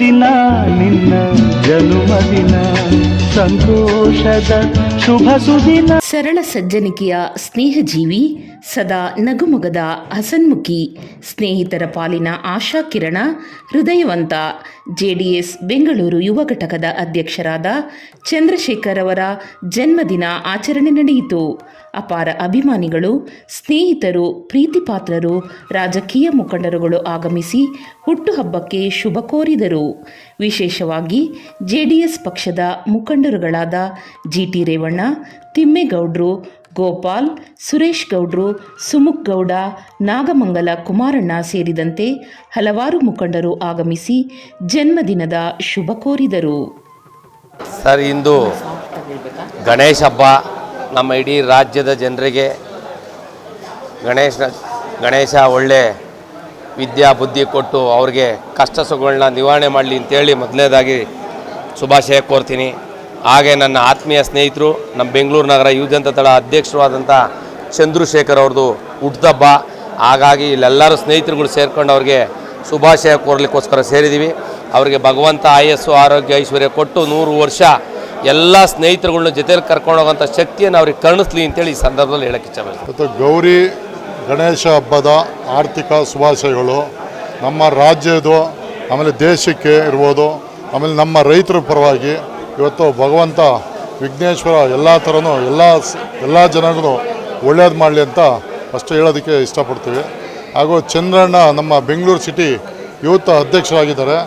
ದಿನ ನಿನ್ನ ಜನ್ಮದಿನ ಸಂತೋಷದ ಶುಭ ಸುದಿನ. ಸರಳ ಸಜ್ಜನಿಕೆಯ ಸ್ನೇಹಜೀವಿ, ಸದಾ ನಗುಮೊಗದ ಹಸನ್ಮುಖಿ, ಸ್ನೇಹಿತರ ಪಾಲಿನ ಆಶಾ ಕಿರಣ, ಹೃದಯವಂತ, ಜೆಡಿಎಸ್ ಬೆಂಗಳೂರು ಯುವ ಘಟಕದ ಅಧ್ಯಕ್ಷರಾದ ಚಂದ್ರಶೇಖರ್ ಅವರ ಜನ್ಮದಿನ ಆಚರಣೆ ನಡೆಯಿತು. ಅಪಾರ ಅಭಿಮಾನಿಗಳು, ಸ್ನೇಹಿತರು, ಪ್ರೀತಿಪಾತ್ರರು, ರಾಜಕೀಯ ಮುಖಂಡರುಗಳು ಆಗಮಿಸಿ ಹುಟ್ಟುಹಬ್ಬಕ್ಕೆ ಶುಭ ಕೋರಿದರು. ವಿಶೇಷವಾಗಿ ಜೆಡಿಎಸ್ ಪಕ್ಷದ ಮುಖಂಡರುಗಳಾದ ಜಿಟಿ ರೇವಣ್ಣ, ತಿಮ್ಮೇಗೌಡರು, ಗೋಪಾಲ್, ಸುರೇಶ್ ಗೌಡ್ರು, ಸುಮುಖ್ ಗೌಡ, ನಾಗಮಂಗಲ ಕುಮಾರಣ್ಣ ಸೇರಿದಂತೆ ಹಲವಾರು ಮುಖಂಡರು ಆಗಮಿಸಿ ಜನ್ಮದಿನದ ಶುಭ ಕೋರಿದರು. ಸರ್, ಇಂದು ಗಣೇಶ ಹಬ್ಬ. ನಮ್ಮ ಇಡೀ ರಾಜ್ಯದ ಜನರಿಗೆ ಗಣೇಶ ಒಳ್ಳೆ ವಿದ್ಯಾ ಬುದ್ಧಿ ಕೊಟ್ಟು ಅವ್ರಿಗೆ ಕಷ್ಟ ಸುಖಗಳನ್ನ ನಿವಾರಣೆ ಮಾಡಲಿ ಅಂತೇಳಿ ಮೊದಲನೇದಾಗಿ ಶುಭಾಶಯ ಕೋರ್ತೀನಿ. ಹಾಗೆ ನನ್ನ ಆತ್ಮೀಯ ಸ್ನೇಹಿತರು, ನಮ್ಮ ಬೆಂಗಳೂರು ನಗರ ಯುವ ಜನತಾ ದಳ ಅಧ್ಯಕ್ಷರಾದಂಥ ಚಂದ್ರಶೇಖರ್ ಅವ್ರದ್ದು ಹುಟ್ಟುಹಬ್ಬ. ಹಾಗಾಗಿ ಇಲ್ಲೆಲ್ಲರೂ ಸ್ನೇಹಿತರುಗಳು ಸೇರ್ಕೊಂಡು ಅವ್ರಿಗೆ ಶುಭಾಶಯ ಕೋರ್ಲಿಕ್ಕೋಸ್ಕರ ಸೇರಿದ್ದೀವಿ. ಅವರಿಗೆ ಭಗವಂತ ಆಯಸ್ಸು ಆರೋಗ್ಯ ಐಶ್ವರ್ಯ ಕೊಟ್ಟು 100 ವರ್ಷ ಎಲ್ಲ ಸ್ನೇಹಿತರುಗಳನ್ನ ಜೊತೆಲಿ ಕರ್ಕೊಂಡು ಹೋಗೋಂಥ ಶಕ್ತಿಯನ್ನು ಅವ್ರಿಗೆ ಕರುಣಿಸ್ಲಿ ಅಂತೇಳಿ ಈ ಸಂದರ್ಭದಲ್ಲಿ ಹೇಳಕ್ಕೆ ಇಚ್ಛೆಪಡ್ತೀನಿ. ಮತ್ತು ಗೌರಿ ಗಣೇಶ ಹಬ್ಬದ ಆರ್ಥಿಕ ಶುಭಾಶಯಗಳು ನಮ್ಮ ರಾಜ್ಯದ್ದು, ಆಮೇಲೆ ದೇಶಕ್ಕೆ ಇರ್ಬೋದು, ಆಮೇಲೆ ನಮ್ಮ ರೈತರ ಪರವಾಗಿ ಇವತ್ತು ಭಗವಂತ ವಿಘ್ನೇಶ್ವರ ಎಲ್ಲ ಥರನೂ ಎಲ್ಲ ಜನರಿಗೂ ಒಳ್ಳೇದು ಮಾಡಲಿ ಅಂತ ಅಷ್ಟು ಹೇಳೋದಕ್ಕೆ ಇಷ್ಟಪಡ್ತೀವಿ. ಹಾಗೂ ಚಂದ್ರಣ್ಣ ನಮ್ಮ ಬೆಂಗಳೂರು ಸಿಟಿ ಯೂತ್ ಅಧ್ಯಕ್ಷರಾಗಿದ್ದಾರೆ.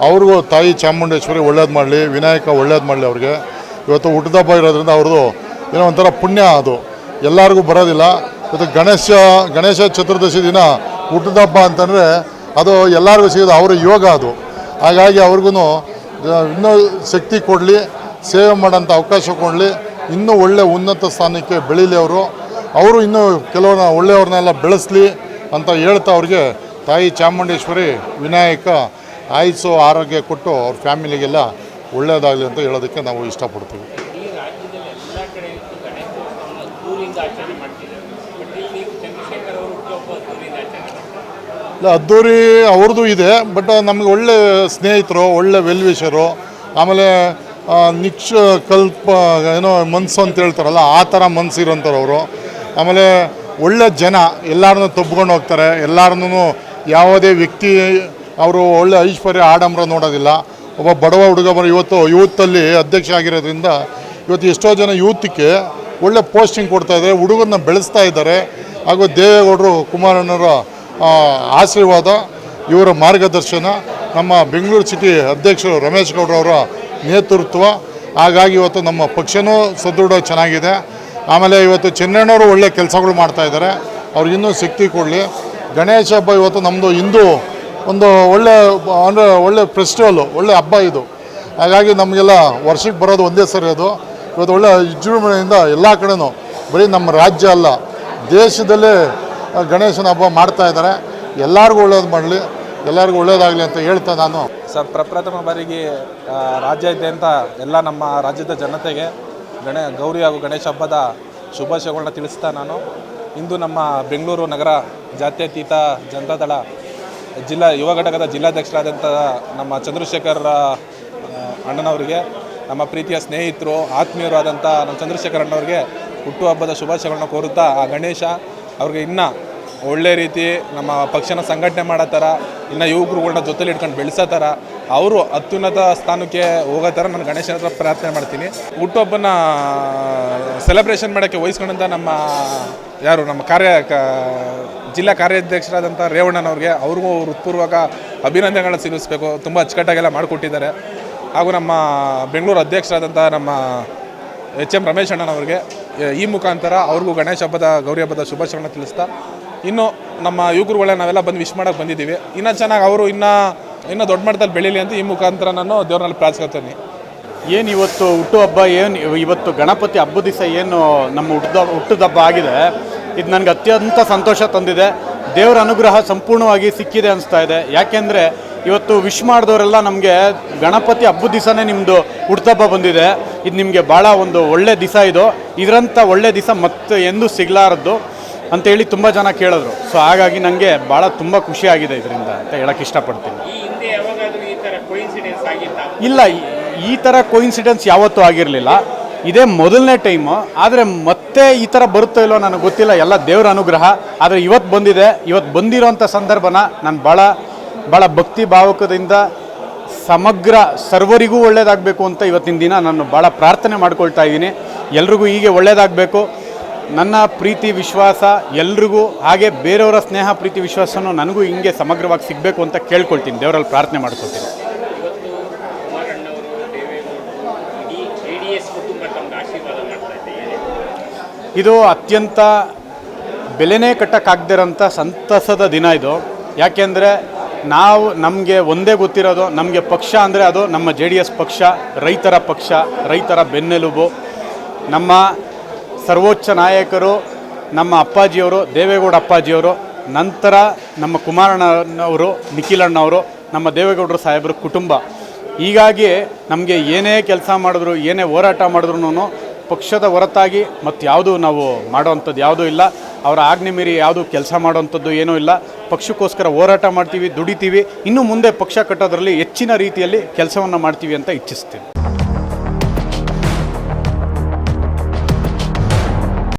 ಅವ್ರಿಗೂ ತಾಯಿ ಚಾಮುಂಡೇಶ್ವರಿ ಒಳ್ಳೇದು ಮಾಡಲಿ, ವಿನಾಯಕ ಒಳ್ಳೇದು ಮಾಡಲಿ. ಅವ್ರಿಗೆ ಇವತ್ತು ಹುಟ್ಟುಹಬ್ಬ ಇರೋದ್ರಿಂದ ಅವ್ರದ್ದು ಏನೋ ಒಂಥರ ಪುಣ್ಯ, ಅದು ಎಲ್ಲರಿಗೂ ಬರೋದಿಲ್ಲ. ಇವತ್ತು ಗಣೇಶ ಚತುರ್ದಶಿ ದಿನ ಹುಟ್ಟುಹಬ್ಬ ಅಂತಂದರೆ ಅದು ಎಲ್ಲರಿಗೂ ಸಿಗೋದು ಅವರ ಯೋಗ ಅದು. ಹಾಗಾಗಿ ಅವ್ರಿಗೂ ಇನ್ನೂ ಶಕ್ತಿ ಕೊಡಲಿ, ಸೇವೆ ಮಾಡೋಂಥ ಅವಕಾಶ ಕೊಡಲಿ, ಇನ್ನೂ ಒಳ್ಳೆ ಉನ್ನತ ಸ್ಥಾನಕ್ಕೆ ಬೆಳೀಲಿ. ಅವರು ಇನ್ನೂ ಕೆಲವ್ರನ್ನ ಒಳ್ಳೆಯವ್ರನ್ನೆಲ್ಲ ಬೆಳೆಸಲಿ ಅಂತ ಹೇಳ್ತಾ ಅವ್ರಿಗೆ ತಾಯಿ ಚಾಮುಂಡೇಶ್ವರಿ ವಿನಾಯಕ ಆಯುಸ್ಸು ಆರೋಗ್ಯ ಕೊಟ್ಟು ಅವ್ರ ಫ್ಯಾಮಿಲಿಗೆಲ್ಲ ಒಳ್ಳೆಯದಾಗಲಿ ಅಂತ ಹೇಳೋದಕ್ಕೆ ನಾವು ಇಷ್ಟಪಡ್ತೀವಿ. ಇಲ್ಲ, ಅದ್ದೂರಿ ಅವ್ರದ್ದು ಇದೆ, ಬಟ್ ನಮಗೆ ಒಳ್ಳೆ ಸ್ನೇಹಿತರು, ಒಳ್ಳೆ ವೆಲ್ವಿಷರು, ಆಮೇಲೆ ಏನೋ ಮನಸ್ಸು ಅಂತ ಹೇಳ್ತಾರಲ್ಲ, ಆ ಥರ ಮನಸ್ಸು ಇರೋಂಥವ್ರು ಅವರು. ಆಮೇಲೆ ಒಳ್ಳೆ ಜನ, ಎಲ್ಲರನ್ನೂ ತಬ್ಕೊಂಡು ಹೋಗ್ತಾರೆ. ಎಲ್ಲರನ್ನೂ ಯಾವುದೇ ವ್ಯಕ್ತಿ ಅವರು ಒಳ್ಳೆ ಐಶ್ವರ್ಯ ಆಡಂಬರ ನೋಡೋದಿಲ್ಲ. ಒಬ್ಬ ಬಡವ ಹುಡುಗ ಇವತ್ತು ಯೂತಲ್ಲಿ ಅಧ್ಯಕ್ಷ ಆಗಿರೋದ್ರಿಂದ ಇವತ್ತು ಎಷ್ಟೋ ಜನ ಯೂತ್ಗೆ ಒಳ್ಳೆ ಪೋಸ್ಟಿಂಗ್ ಕೊಡ್ತಾಯಿದ್ದಾರೆ, ಹುಡುಗರನ್ನ ಬೆಳೆಸ್ತಾ ಇದ್ದಾರೆ. ಹಾಗೂ ದೇವೇಗೌಡರು ಕುಮಾರಣ್ಣವರ ಆಶೀರ್ವಾದ, ಇವರ ಮಾರ್ಗದರ್ಶನ, ನಮ್ಮ ಬೆಂಗಳೂರು ಸಿಟಿ ಅಧ್ಯಕ್ಷರು ರಮೇಶ್ ಗೌಡ್ರವರ ನೇತೃತ್ವ. ಹಾಗಾಗಿ ಇವತ್ತು ನಮ್ಮ ಪಕ್ಷನೂ ಸದೃಢ ಚೆನ್ನಾಗಿದೆ. ಆಮೇಲೆ ಇವತ್ತು ಚೆನ್ನಣ್ಣವರು ಒಳ್ಳೆ ಕೆಲಸಗಳು ಮಾಡ್ತಾಯಿದ್ದಾರೆ, ಅವ್ರಿಗಿನ್ನೂ ಶಕ್ತಿ ಕೊಡಲಿ. ಗಣೇಶ ಹಬ್ಬ ಇವತ್ತು ನಮ್ಮದು ಹಿಂದೂ ಒಂದು ಒಳ್ಳೆ ಫೆಸ್ಟಿವಲ್ಲು, ಒಳ್ಳೆ ಹಬ್ಬ ಇದು. ಹಾಗಾಗಿ ನಮಗೆಲ್ಲ ವರ್ಷಕ್ಕೆ ಬರೋದು ಒಂದೇ ಸರಿ ಅದು. ಇವತ್ತು ಒಳ್ಳೆ ವಿಜೃಂಭಣೆಯಿಂದ ಎಲ್ಲ ಕಡೆನೂ, ಬರೀ ನಮ್ಮ ರಾಜ್ಯ ಅಲ್ಲ, ದೇಶದಲ್ಲೇ ಗಣೇಶನ ಹಬ್ಬ ಮಾಡ್ತಾಯಿದ್ದಾರೆ. ಎಲ್ಲರಿಗೂ ಒಳ್ಳೇದು ಮಾಡಲಿ, ಎಲ್ಲರಿಗೂ ಒಳ್ಳೇದಾಗಲಿ ಅಂತ ಹೇಳ್ತಾ ನಾನು ಸರ್, ಪ್ರಪ್ರಥಮ ಬಾರಿಗೆ ರಾಜ್ಯಾದ್ಯಂತ ಎಲ್ಲ ನಮ್ಮ ರಾಜ್ಯದ ಜನತೆಗೆ ಗೌರಿ ಹಾಗೂ ಗಣೇಶ ಹಬ್ಬದ ಶುಭಾಶಯಗಳನ್ನ ತಿಳಿಸ್ತಾ ನಾನು ಇಂದು ನಮ್ಮ ಬೆಂಗಳೂರು ನಗರ ಜಾತ್ಯತೀತ ಜನತಾದಳ ಯುವ ಘಟಕದ ಜಿಲ್ಲಾಧ್ಯಕ್ಷರಾದಂಥ ನಮ್ಮ ಚಂದ್ರಶೇಖರ್ ಅಣ್ಣನವರಿಗೆ, ನಮ್ಮ ಪ್ರೀತಿಯ ಸ್ನೇಹಿತರು, ಆತ್ಮೀಯರು ಆದಂಥ ನಮ್ಮ ಚಂದ್ರಶೇಖರ್ ಅಣ್ಣವ್ರಿಗೆ ಹುಟ್ಟುಹಬ್ಬದ ಶುಭಾಶಯಗಳನ್ನ ಕೋರುತ್ತಾ, ಆ ಗಣೇಶ ಅವ್ರಿಗೆ ಇನ್ನೂ ಒಳ್ಳೆ ರೀತಿ ನಮ್ಮ ಪಕ್ಷನ ಸಂಘಟನೆ ಮಾಡೋ ಥರ, ಇನ್ನು ಯುವಕರುಗಳನ್ನ ಜೊತೆಲಿ ಇಟ್ಕೊಂಡು ಬೆಳೆಸೋ ಥರ, ಅವರು ಅತ್ಯುನ್ನತ ಸ್ಥಾನಕ್ಕೆ ಹೋಗೋ ಥರ ನಾನು ಗಣೇಶನ ಹತ್ರ ಪ್ರಾರ್ಥನೆ ಮಾಡ್ತೀನಿ. ಹುಟ್ಟುಹಬ್ಬನ ಸೆಲೆಬ್ರೇಷನ್ ಮಾಡೋಕ್ಕೆ ವಹಿಸ್ಕೊಂಡಂಥ ನಮ್ಮ ಜಿಲ್ಲಾ ಕಾರ್ಯಾಧ್ಯಕ್ಷರಾದಂಥ ರೇವಣ್ಣನವ್ರಿಗೆ, ಅವ್ರಿಗೂ ಹೃತ್ಪೂರ್ವಕ ಅಭಿನಂದನೆಗಳನ್ನ ಸಲ್ಲಿಸಬೇಕು. ತುಂಬ ಅಚ್ಚುಕಟ್ಟಾಗೆಲ್ಲ ಮಾಡಿಕೊಟ್ಟಿದ್ದಾರೆ. ಹಾಗೂ ನಮ್ಮ ಬೆಂಗಳೂರು ಅಧ್ಯಕ್ಷರಾದಂಥ ನಮ್ಮ ಎಚ್.ಎಂ. ರಮೇಶ್ ಅಣ್ಣನವ್ರಿಗೆ ಈ ಮುಖಾಂತರ ಅವ್ರಿಗೂ ಗಣೇಶ ಹಬ್ಬದ ಗೌರಿ ಹಬ್ಬದ ಶುಭಾಶಯಗಳನ್ನ ತಿಳಿಸ್ತಾ, ಇನ್ನು ನಮ್ಮ ಯುವಕರುಗಳೇ ನಾವೆಲ್ಲ ಬಂದು ವಿಶ್ ಮಾಡೋಕ್ಕೆ ಬಂದಿದ್ದೀವಿ. ಇನ್ನೂ ಚೆನ್ನಾಗಿ ಅವರು ಇನ್ನೂ ದೊಡ್ಡ ಮಟ್ಟದಲ್ಲಿ ಬೆಳೀಲಿ ಅಂತ ಈ ಮುಖಾಂತರ ನಾನು ದೇವ್ರನಲ್ಲಿ ಪ್ರಾರ್ಥಿಸ್ಕೊತೀನಿ. ಏನು ಇವತ್ತು ಹುಟ್ಟುಹಬ್ಬ, ಇವತ್ತು ಗಣಪತಿ ಹಬ್ಬದ ದಿವಸ ಏನು ನಮ್ಮ ಹುಟ್ಟುಹಬ್ಬ ಆಗಿದೆ, ಇದು ನನಗೆ ಅತ್ಯಂತ ಸಂತೋಷ ತಂದಿದೆ. ದೇವರ ಅನುಗ್ರಹ ಸಂಪೂರ್ಣವಾಗಿ ಸಿಕ್ಕಿದೆ ಅನಿಸ್ತಾ ಇದೆ. ಯಾಕೆಂದರೆ ಇವತ್ತು ವಿಶ್ ಮಾಡಿದವರೆಲ್ಲ ನಮಗೆ ಗಣಪತಿ ಹಬ್ಬದ ದಿವಸನೇ ನಿಮ್ಮದು ಹುಟ್ಟುಹಬ್ಬ ಬಂದಿದೆ, ಇದು ನಿಮಗೆ ಭಾಳ ಒಂದು ಒಳ್ಳೆ ದಿವಸ, ಇದರಂಥ ಒಳ್ಳೆ ದಿವಸ ಮತ್ತೆ ಎಂದೂ ಸಿಗಲಾರದ್ದು ಅಂತೇಳಿ ತುಂಬ ಜನ ಕೇಳಿದ್ರು. ಸೊ ಹಾಗಾಗಿ ನನಗೆ ಭಾಳ ತುಂಬ ಖುಷಿಯಾಗಿದೆ ಇದರಿಂದ ಅಂತ ಹೇಳೋಕ್ಕೆ ಇಷ್ಟಪಡ್ತೀನಿ. ಇಲ್ಲ, ಈ ಥರ ಕೋಇನ್ಸಿಡೆನ್ಸ್ ಯಾವತ್ತೂ ಆಗಿರಲಿಲ್ಲ. ಇದೇ ಮೊದಲನೇ ಟೈಮು. ಆದರೆ ಮತ್ತೆ ಈ ಥರ ಬರುತ್ತೋ ಇಲ್ಲೋ ನನಗೆ ಗೊತ್ತಿಲ್ಲ, ಎಲ್ಲ ದೇವರ ಅನುಗ್ರಹ. ಆದರೆ ಇವತ್ತು ಬಂದಿದೆ. ಇವತ್ತು ಬಂದಿರೋಂಥ ಸಂದರ್ಭನ ನಾನು ಭಾಳ ಭಕ್ತಿ ಭಾವಕದಿಂದ ಸಮಗ್ರ ಸರ್ವರಿಗೂ ಒಳ್ಳೆಯದಾಗಬೇಕು ಅಂತ ಇವತ್ತಿನ ದಿನ ನಾನು ಭಾಳ ಪ್ರಾರ್ಥನೆ ಮಾಡ್ಕೊಳ್ತಾ ಇದ್ದೀನಿ. ಎಲ್ರಿಗೂ ಹೀಗೆ ಒಳ್ಳೆಯದಾಗಬೇಕು. ನನ್ನ ಪ್ರೀತಿ ವಿಶ್ವಾಸ ಎಲ್ರಿಗೂ, ಹಾಗೆ ಬೇರೆಯವರ ಸ್ನೇಹ ಪ್ರೀತಿ ವಿಶ್ವಾಸನೂ ನನಗೂ ಹಿಂಗೆ ಸಮಗ್ರವಾಗಿ ಸಿಗಬೇಕು ಅಂತ ಕೇಳ್ಕೊಳ್ತೀನಿ, ದೇವರಲ್ಲಿ ಪ್ರಾರ್ಥನೆ ಮಾಡ್ಕೊಳ್ತೀನಿ. ಇದು ಅತ್ಯಂತ ಬೆಲೆನೇ ಕಟ್ಟಕ್ಕಾಗದಿರೋಂಥ ಸಂತಸದ ದಿನ ಇದು. ಯಾಕೆಂದರೆ ನಮಗೆ ಒಂದೇ ಗೊತ್ತಿರೋದು, ನಮಗೆ ಪಕ್ಷ ಅಂದರೆ ಅದು ನಮ್ಮ JDS ಪಕ್ಷ, ರೈತರ ಪಕ್ಷ, ರೈತರ ಬೆನ್ನೆಲುಬು. ನಮ್ಮ ಸರ್ವೋಚ್ಚ ನಾಯಕರು ನಮ್ಮ ಅಪ್ಪಾಜಿಯವರು, ದೇವೇಗೌಡ ಅಪ್ಪಾಜಿಯವರು, ನಂತರ ನಮ್ಮ ಕುಮಾರಣ್ಣನವರು, ನಿಖಿಲಣ್ಣವರು, ನಮ್ಮ ದೇವೇಗೌಡರು ಸಾಹೇಬರ ಕುಟುಂಬ. ಹೀಗಾಗಿ ನಮಗೆ ಏನೇ ಕೆಲಸ ಮಾಡಿದ್ರು, ಏನೇ ಹೋರಾಟ ಮಾಡಿದ್ರು ಪಕ್ಷದ ಹೊರತಾಗಿ ಮತ್ತು ಯಾವುದೂ ನಾವು ಮಾಡೋವಂಥದ್ದು ಯಾವುದೂ ಇಲ್ಲ. ಅವರ ಆಜ್ಞೆ ಮೀರಿ ಯಾವುದೂ ಕೆಲಸ ಮಾಡೋವಂಥದ್ದು ಏನೂ ಇಲ್ಲ. ಪಕ್ಷಕ್ಕೋಸ್ಕರ ಹೋರಾಟ ಮಾಡ್ತೀವಿ, ದುಡಿತೀವಿ. ಇನ್ನು ಮುಂದೆ ಪಕ್ಷ ಕಟ್ಟೋದ್ರಲ್ಲಿ ಹೆಚ್ಚಿನ ರೀತಿಯಲ್ಲಿ ಕೆಲಸವನ್ನು ಮಾಡ್ತೀವಿ ಅಂತ ಇಚ್ಛಿಸ್ತೀನಿ.